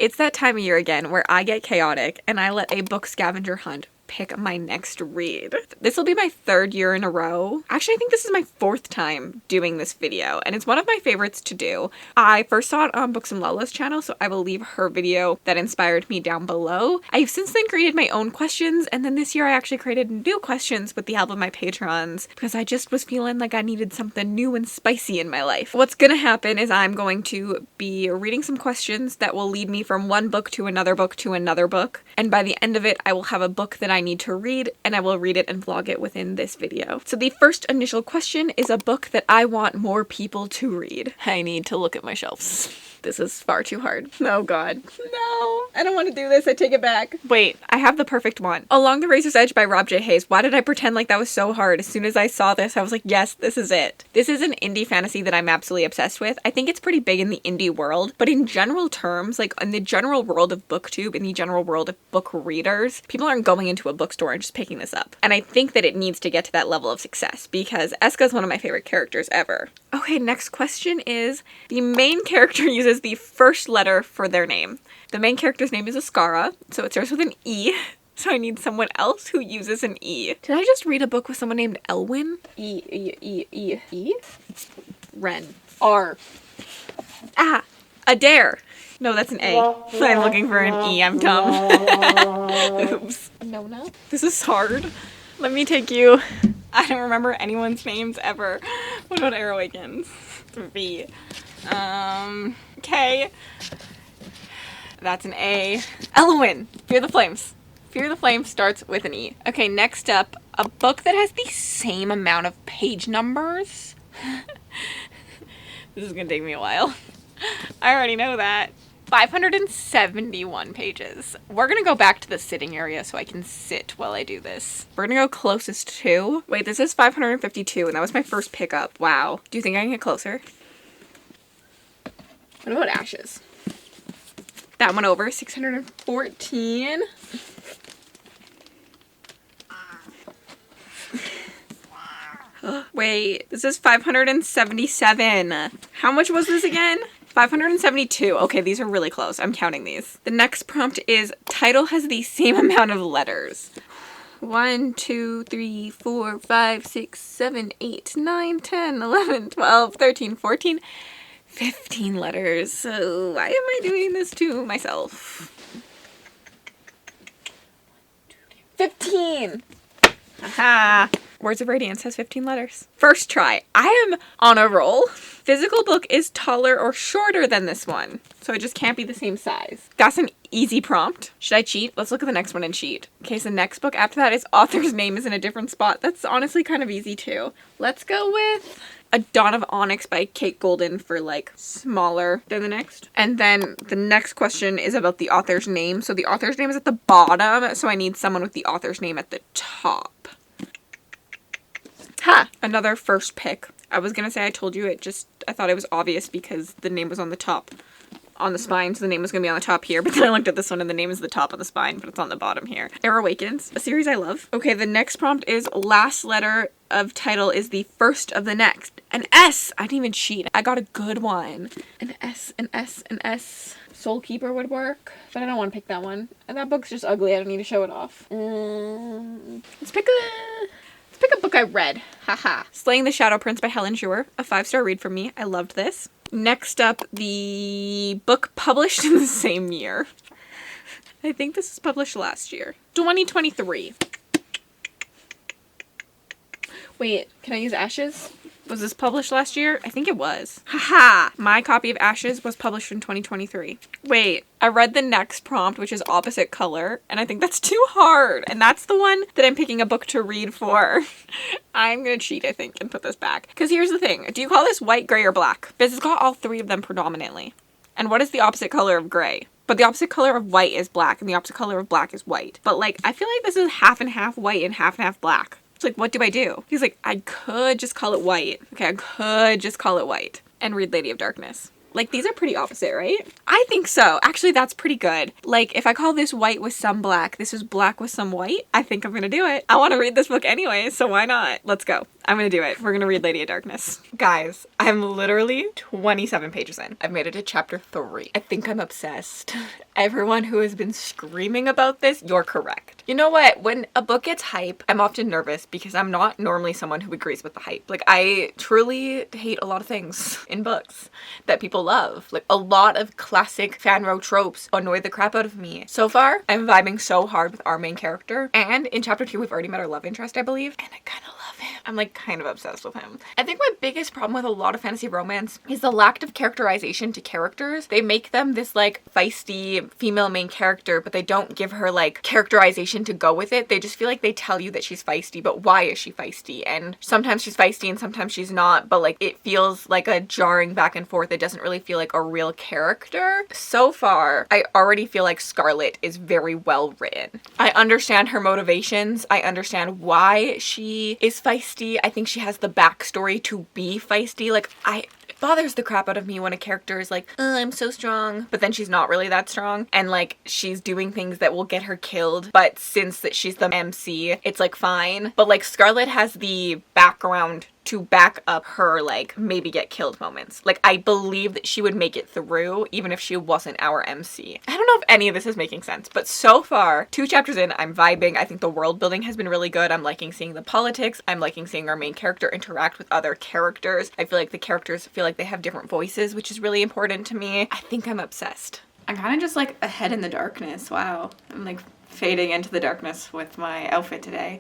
It's that time of year again where I get chaotic and I let a book scavenger hunt pick my next read. This will be my 3rd year in a row. Actually, I think this is my 4th time doing this video, and it's one of my favorites to do. I first saw it on Books and Lala's channel, so I will leave her video that inspired me down below. I've since then created my own questions, and then this year I actually created new questions with the help of my patrons because I just was feeling like I needed something new and spicy in my life. What's gonna happen is I'm going to be reading some questions that will lead me from one book to another book to another book, and by the end of it, I will have a book that I need to read, and I will read it and vlog it within this video. So the first initial question is a book that I want more people to read. I need to look at my shelves. This is far too hard. Oh god. No, I don't want to do this. I take it back. Wait, I have the perfect one. Along the Razor's Edge by Rob J. Hayes. Why did I pretend like that was so hard? As soon as I saw this, I was like, yes, this is it. This is an indie fantasy that I'm absolutely obsessed with. I think it's pretty big in the indie world, but in general terms, like in the general world of booktube, in the general world of book readers, people aren't going into a bookstore and just picking this up. And I think that it needs to get to that level of success because Eska is one of my favorite characters ever. Okay, next question is, the main character uses the first letter for their name. The main character's name is Ascara, so it starts with an E, so I need someone else who uses an E. Did I just read a book with someone named Elwyn? E? Ren. R. Ah! Adair! No, that's an A. I'm looking for an E, I'm dumb. Oops. Nona? This is hard. Let me take you. I don't remember anyone's names ever. What about Air Awakens? V. K. That's an A. Elwyn. Fear the Flames. Fear the Flames starts with an E. Okay, next up, a book that has the same amount of page numbers. This is gonna take me a while. I already know that. 571 pages. We're gonna go back to the sitting area so I can sit while I do this. We're gonna go closest to... Wait, this is 552 and that was my first pickup. Wow. Do you think I can get closer? What about Ashes? That one over, 614. Wait, this is 577. How much was this again? 572. Okay, these are really close. I'm counting these. The next prompt is, title has the same amount of letters. 1, 2, 3, 4, 5, 6, 7, 8, 9, 10, 11, 12, 13, 14, 15 letters. So why am I doing this to myself? 15! Haha! Words of Radiance has 15 letters. First try. I am on a roll. Physical book is taller or shorter than this one, so it just can't be the same size. That's an easy prompt. Should I cheat? Let's look at the next one and cheat. Okay, so the next book after that is author's name is in a different spot. That's honestly kind of easy too. Let's go with A Dawn of Onyx by Kate Golden for like smaller than the next. And then the next question is about the author's name. So the author's name is at the bottom, so I need someone with the author's name at the top. Ha! Another first pick. I was gonna say I told you I thought it was obvious because the name was on the top on the spine, so the name was gonna be on the top here, but then I looked at this one and the name is the top on the spine, but it's on the bottom here. Air Awakens, a series I love. Okay, the next prompt is last letter of title is the first of the next. An S! I didn't even cheat. I got a good one. An S, an S, an S. Soul Keeper would work, but I don't want to pick that one. And that book's just ugly. I don't need to show it off. Let's pick a book I read. Haha. Slaying the Shadow Prince by Helen Schuer. A 5-star read for me. I loved this. Next up, the book published in the same year. I think this was published last year. 2023. Wait, can I use Ashes? Was this published last year? I think it was. Haha! My copy of Ashes was published in 2023. Wait, I read the next prompt, which is opposite color, and I think that's too hard. And that's the one that I'm picking a book to read for. I'm gonna cheat, I think, and put this back. Because here's the thing. Do you call this white, gray, or black? Because it's got all three of them predominantly. And what is the opposite color of gray? But the opposite color of white is black, and the opposite color of black is white. But like, I feel like this is half and half white and half black. It's like, what do I do? He's like, I could just call it white. Okay, I could just call it white and read Lady of Darkness. Like, these are pretty opposite, right? I think so. Actually, that's pretty good. Like, if I call this white with some black, this is black with some white, I think I'm gonna do it. I want to read this book anyway, so why not? Let's go. I'm gonna do it. We're gonna read Lady of Darkness. Guys, I'm literally 27 pages in. I've made it to chapter 3. I think I'm obsessed. Everyone who has been screaming about this, you're correct. You know what? When a book gets hype, I'm often nervous because I'm not normally someone who agrees with the hype. Like, I truly hate a lot of things in books that people love. Like, a lot of classic fanro tropes annoy the crap out of me. So far, I'm vibing so hard with our main character. And in chapter 2, we've already met our love interest, I believe. And I kind of love him. I'm like kind of obsessed with him. I think my biggest problem with a lot of fantasy romance is the lack of characterization to characters. They make them this like feisty female main character, but they don't give her like characterization to go with it. They just feel like they tell you that she's feisty, but why is she feisty? And sometimes she's feisty and sometimes she's not, but like it feels like a jarring back and forth. It doesn't really feel like a real character. So far, I already feel like Scarlett is very well written. I understand her motivations. I understand why she is feisty. I think she has the backstory to be feisty. Like, it bothers the crap out of me when a character is like, oh, I'm so strong, but then she's not really that strong, and like she's doing things that will get her killed, but since that she's the MC, it's like fine. But like Scarlett has the background to back up her like maybe get killed moments. Like, I believe that she would make it through even if she wasn't our MC. I don't know if any of this is making sense, but so far 2 chapters in, I'm vibing. I think the world building has been really good. I'm liking seeing the politics. I'm liking seeing our main character interact with other characters. I feel like the characters feel like they have different voices, which is really important to me. I think I'm obsessed. I'm kind of just like a head in the darkness. Wow. I'm like fading into the darkness with my outfit today.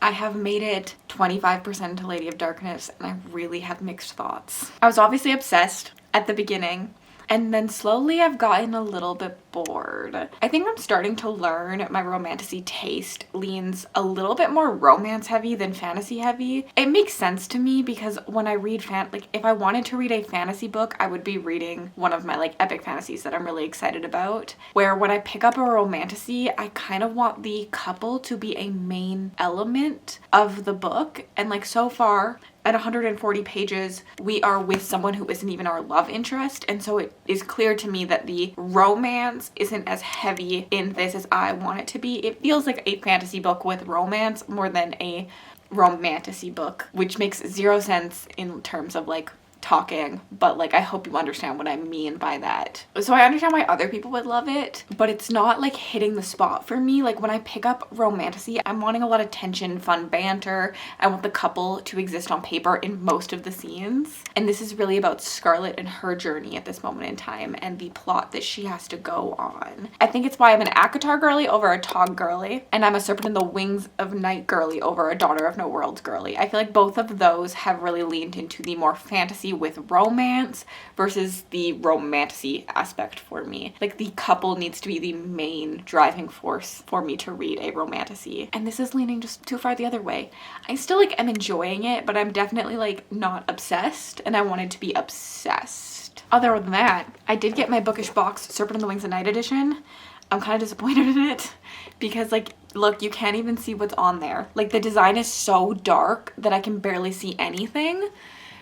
I have made it 25% into Lady of Darkness, and I really have mixed thoughts. I was obviously obsessed at the beginning, and then slowly I've gotten a little bit bored. I think I'm starting to learn my romantasy taste leans a little bit more romance heavy than fantasy heavy. It makes sense to me because when I read like if I wanted to read a fantasy book, I would be reading one of my like epic fantasies that I'm really excited about. Where when I pick up a romantasy, I kind of want the couple to be a main element of the book. And like so far, at 140 pages, we are with someone who isn't even our love interest, and so it is clear to me that the romance isn't as heavy in this as I want it to be. It feels like a fantasy book with romance more than a romantasy book, which makes zero sense in terms of like talking, but like I hope you understand what I mean by that. So I understand why other people would love it, but it's not like hitting the spot for me. Like when I pick up romantasy, I'm wanting a lot of tension, fun banter. I want the couple to exist on paper in most of the scenes, and this is really about Scarlett and her journey at this moment in time and the plot that she has to go on. I think it's why I'm an Akatar girly over a Tog girly, and I'm a Serpent in the Wings of Night girly over a Daughter of No Worlds girly. I feel like both of those have really leaned into the more fantasy with romance versus the romantasy aspect for me. Like the couple needs to be the main driving force for me to read a romantasy, and this is leaning just too far the other way. I still like am enjoying it, but I'm definitely like not obsessed, and I wanted to be obsessed. Other than that, I did get my bookish box Serpent in the Wings of Night edition. I'm kind of disappointed in it because like look, you can't even see what's on there. Like the design is so dark that I can barely see anything.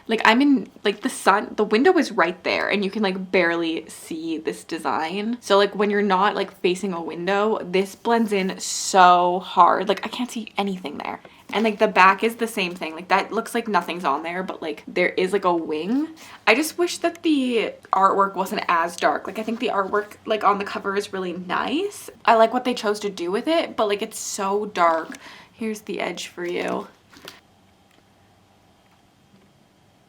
Like I'm in like the window is right there and you can like barely see this design. So like when you're not like facing a window, this blends in so hard. Like I can't see anything there. And like the back is the same thing. Like that looks like nothing's on there, but like there is like a wing. I just wish that the artwork wasn't as dark. Like I think the artwork like on the cover is really nice. I like what they chose to do with it, but like it's so dark. Here's the edge for you.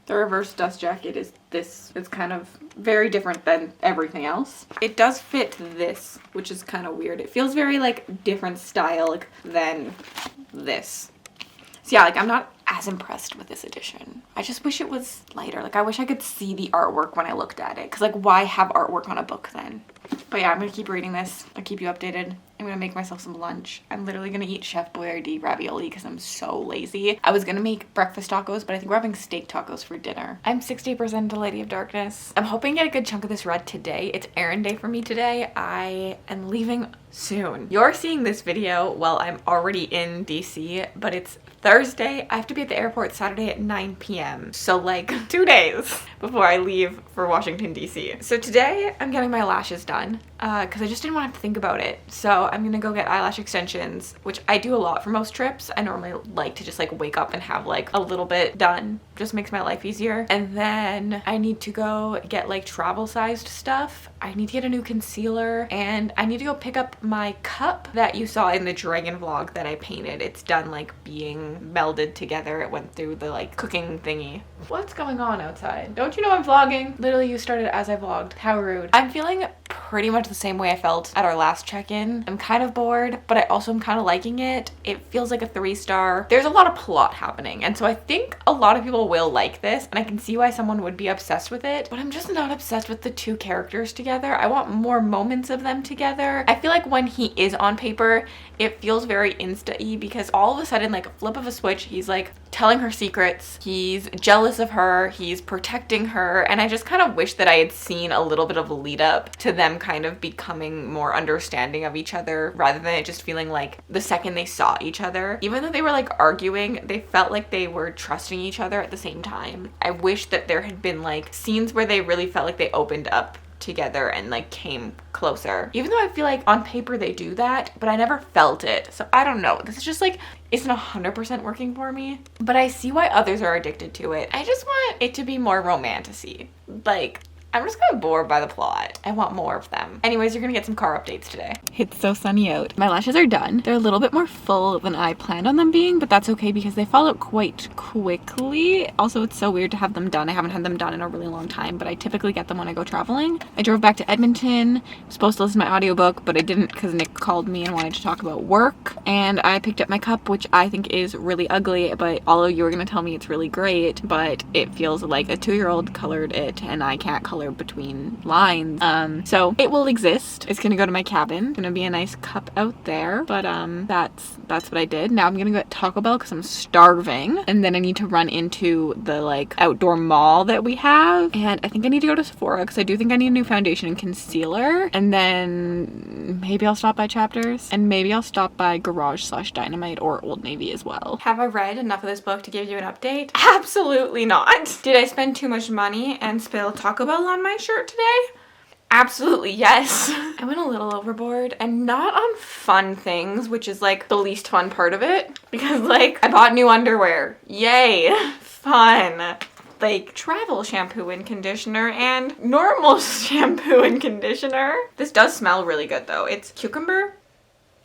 The reverse dust jacket is this. It's kind of very different than everything else. It does fit this, which is kind of weird. It feels very like different style like, than this. So yeah, like I'm not as impressed with this edition. I just wish it was lighter. Like I wish I could see the artwork when I looked at it. Cause like why have artwork on a book then? But yeah, I'm gonna keep reading this. I'll keep you updated. I'm gonna make myself some lunch. I'm literally gonna eat Chef Boyardee ravioli because I'm so lazy. I was gonna make breakfast tacos, but I think we're having steak tacos for dinner. I'm 60% a Lady of Darkness. I'm hoping to get a good chunk of this read today. It's errand day for me today. I am leaving soon. You're seeing this video while I'm already in DC, but it's Thursday. I have to be at the airport Saturday at 9 p.m. So like 2 days before I leave for Washington, DC. So today I'm getting my lashes done because I just didn't want to have to think about it. So I'm gonna go get eyelash extensions, which I do a lot for most trips. I normally like to just like wake up and have like a little bit done. Just makes my life easier. And then I need to go get like travel sized stuff. I need to get a new concealer and I need to go pick up my cup that you saw in the dragon vlog that I painted. It's done like being melded together. It went through the like cooking thingy. What's going on outside? Don't you know I'm vlogging? Literally you started as I vlogged. How rude. I'm feeling pretty much the same way I felt at our last check-in. I'm kind of bored, but I also am kind of liking it. It feels like a 3-star. There's a lot of plot happening, and so I think a lot of people will like this, and I can see why someone would be obsessed with it, but I'm just not obsessed with the two characters together. I want more moments of them together. I feel like when he is on paper, it feels very insta-y because all of a sudden, like a flip of a switch, he's like telling her secrets, he's jealous of her, he's protecting her, and I just kind of wish that I had seen a little bit of a lead up to them kind of becoming more understanding of each other rather than it just feeling like the second they saw each other, even though they were like arguing, they felt like they were trusting each other at the same time. I wish that there had been like scenes where they really felt like they opened up together and like came closer, even though I feel like on paper they do that, but I never felt it. So I don't know, this is just like isn't 100% working for me, but I see why others are addicted to it. I just want it to be more romantic-y. Like I'm just kind of bored by the plot. I want more of them. Anyways, you're gonna get some car updates today. It's so sunny out. My lashes are done. They're a little bit more full than I planned on them being, but that's okay because they fall out quite quickly. Also, it's so weird to have them done. I haven't had them done in a really long time, but I typically get them when I go traveling. I drove back to Edmonton. I'm supposed to listen to my audiobook, but I didn't because Nick called me and wanted to talk about work. And I picked up my cup, which I think is really ugly, but all of you are gonna tell me it's really great, but it feels like a 2-year-old colored it and I can't color between lines. So it will exist. It's gonna go to my cabin. Gonna be a nice cup out there, but that's what I did. Now I'm gonna go at Taco Bell because I'm starving, and then I need to run into the like outdoor mall that we have, and I think I need to go to Sephora because I do think I need a new foundation and concealer, and then maybe I'll stop by Chapters, and maybe I'll stop by Garage/Dynamite or Old Navy as well. Have I read enough of this book to give you an update? Absolutely not. Did I spend too much money and spill Taco Bell on my shirt today? Absolutely yes. I went a little overboard, and not on fun things, which is like the least fun part of it, because like I bought new underwear. Yay, fun. Like travel shampoo and conditioner and normal shampoo and conditioner. This does smell really good though. It's cucumber.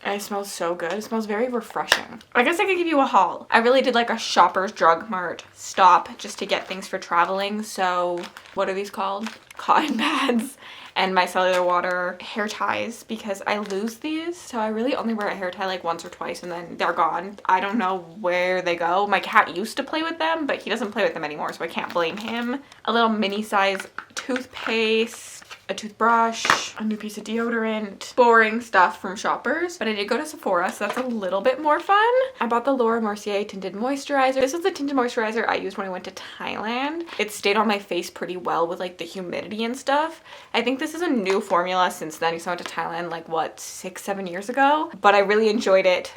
And it smells so good. It smells very refreshing. I guess I could give you a haul. I really did like a Shoppers Drug Mart stop just to get things for traveling. So what are these called? Cotton pads and micellar water, hair ties, because I lose these. So I really only wear a hair tie like once or twice and then they're gone. I don't know where they go. My cat used to play with them, but he doesn't play with them anymore, so I can't blame him. A little mini size toothpaste, a toothbrush, a new piece of deodorant, boring stuff from Shoppers. But I did go to Sephora, so that's a little bit more fun. I bought the Laura Mercier tinted moisturizer. This was the tinted moisturizer I used when I went to Thailand. It stayed on my face pretty well with like the humidity and stuff. I think this is a new formula since then. I went to Thailand like what, 6-7 years ago, but I really enjoyed it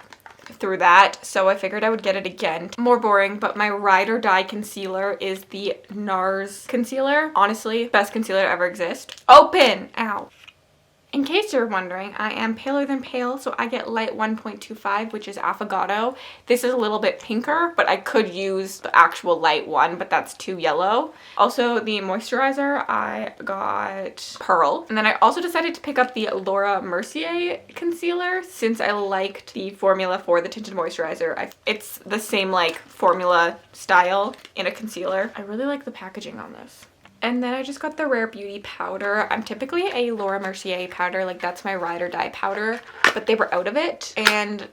through that, so I figured I would get it again. More boring, but my ride or die concealer is the NARS concealer. Honestly, best concealer to ever exist. Open! Ow. In case you're wondering, I am paler than pale, so I get light 1.25, which is Affogato. This is a little bit pinker, but I could use the actual light one, but that's too yellow. Also, the moisturizer, I got Pearl. And then I also decided to pick up the Laura Mercier concealer since I liked the formula for the tinted moisturizer. It's the same like formula style in a concealer. I really like the packaging on this. And then I just got the Rare Beauty powder. I'm typically a Laura Mercier powder, like that's my ride or die powder, but they were out of it. And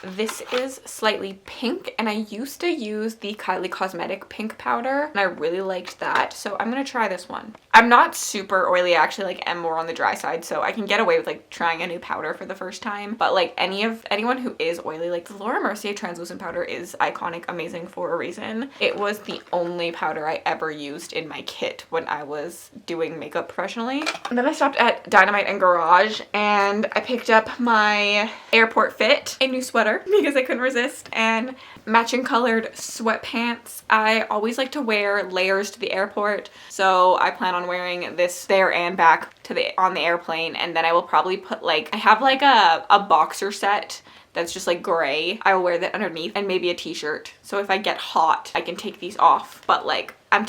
this is slightly pink, and I used to use the Kylie Cosmetic pink powder, and I really liked that. So I'm gonna try this one. I'm not super oily, I actually like am more on the dry side, so I can get away with like trying a new powder for the first time. But like anyone who is oily, like the Laura Mercier translucent powder is iconic, amazing for a reason. It was the only powder I ever used in my kit when I was doing makeup professionally. And then I stopped at Dynamite and Garage and I picked up my airport fit, a new sweater because I couldn't resist, and matching colored sweatpants. I always like to wear layers to the airport, so I plan on wearing this there and back to on the airplane, and then I will probably put like, I have like a boxer set that's just like gray. I will wear that underneath and maybe a t-shirt. So if I get hot, I can take these off. But like, I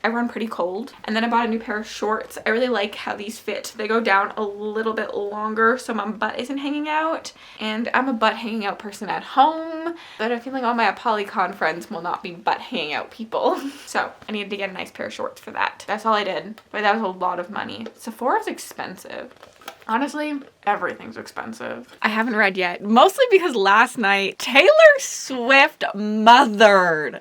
run pretty cold. And then I bought a new pair of shorts. I really like how these fit. They go down a little bit longer so my butt isn't hanging out. And I'm a butt hanging out person at home, but I feel like all my Polycon friends will not be butt hanging out people. So I needed to get a nice pair of shorts for that. That's all I did, but that was a lot of money. Sephora's expensive. Honestly, everything's expensive. I haven't read yet, mostly because last night Taylor Swift mothered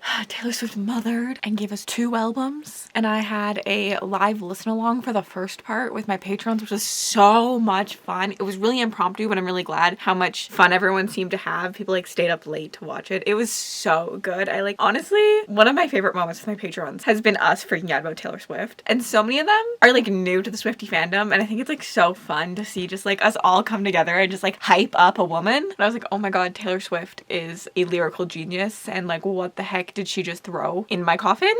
and gave us 2 albums, and I had a live listen along for the first part with my patrons, which was so much fun. It was really impromptu, but I'm really glad how much fun everyone seemed to have. People like stayed up late to watch it. It was so good. Honestly, one of my favorite moments with my patrons has been us freaking out about Taylor Swift, and so many of them are like new to the Swiftie fandom, and I think it's like so fun to see just like us all come together and just like hype up a woman. And I was like, oh my god, Taylor Swift is a lyrical genius, and like what the heck did she just throw in my coffin?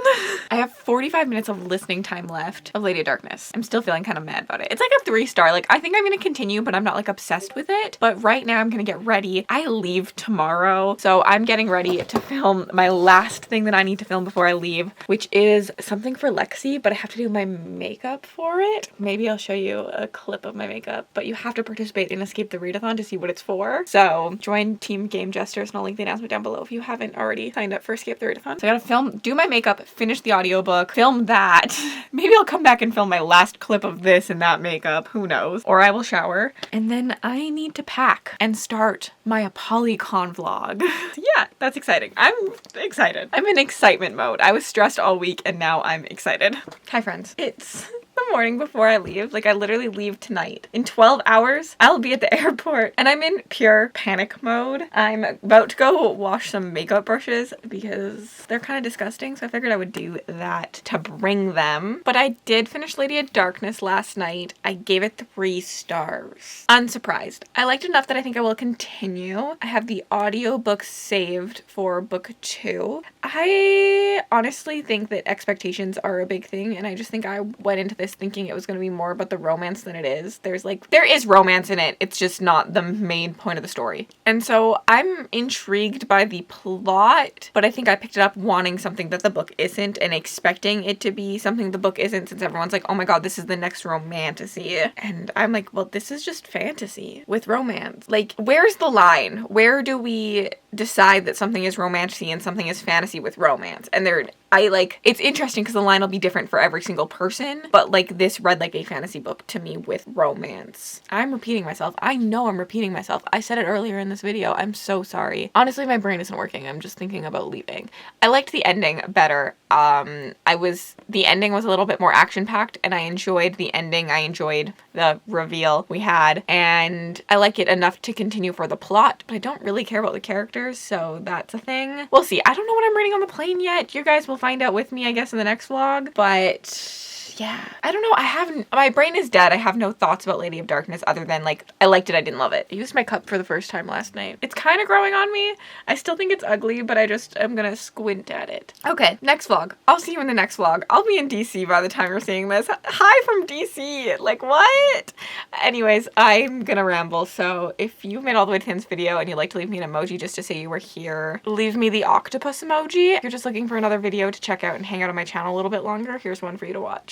I have 45 minutes of listening time left of Lady of Darkness. I'm still feeling kind of mad about it. It's like a 3-star. Like I think I'm gonna continue, but I'm not like obsessed with it. But right now I'm gonna get ready. I leave tomorrow, so I'm getting ready to film my last thing that I need to film before I leave, which is something for Lexi, but I have to do my makeup for it. Maybe I'll show you a clip of my makeup, but you have to participate in Escape the Readathon to see what it's for. So join Team Game Jesters, and I'll link the announcement down below if you haven't already signed up for Escape the Readathon. So I gotta do my makeup, finish the audiobook, film that. Maybe I'll come back and film my last clip of this and that makeup, who knows? Or I will shower. And then I need to pack and start my Polycon vlog. Yeah, that's exciting. I'm excited. I'm in excitement mode. I was stressed all week and now I'm excited. Hi friends. It's the morning before I leave. Like I literally leave tonight. In 12 hours, I'll be at the airport, and I'm in pure panic mode. I'm about to go wash some makeup brushes because they're kind of disgusting, so I figured I would do that to bring them. But I did finish Lady of Darkness last night. I gave it 3 stars. Unsurprised. I liked it enough that I think I will continue. I have the audiobook saved for book 2. I honestly think that expectations are a big thing, and I just think I went into this thinking it was going to be more about the romance than it is. There is romance in it, it's just not the main point of the story. And so I'm intrigued by the plot, but I think I picked it up wanting something that the book isn't and expecting it to be something the book isn't, since everyone's like, oh my god, this is the next romantasy. And I'm like, well, this is just fantasy with romance. Like, where's the line? Where do we decide that something is romantasy and something is fantasy with romance? And it's interesting because the line will be different for every single person, but like this read like a fantasy book to me with romance. I'm repeating myself. I know I'm repeating myself. I said it earlier in this video. I'm so sorry. Honestly, my brain isn't working. I'm just thinking about leaving. I liked the ending better. The ending was a little bit more action-packed, and I enjoyed the ending. I enjoyed the reveal we had, and I like it enough to continue for the plot, but I don't really care about the characters, so that's a thing. We'll see. I don't know what I'm reading on the plane yet. You guys will find out with me, I guess, in the next vlog, but yeah, I don't know. My brain is dead. I have no thoughts about Lady of Darkness other than like, I liked it, I didn't love it. I used my cup for the first time last night. It's kind of growing on me. I still think it's ugly, but I'm gonna squint at it. Okay, next vlog. I'll see you in the next vlog. I'll be in DC by the time you're seeing this. Hi from DC. Like, what? Anyways, I'm gonna ramble, so if you've made all the way to the end of this video and you'd like to leave me an emoji just to say you were here, leave me the octopus emoji. If you're just looking for another video to check out and hang out on my channel a little bit longer, here's one for you to watch.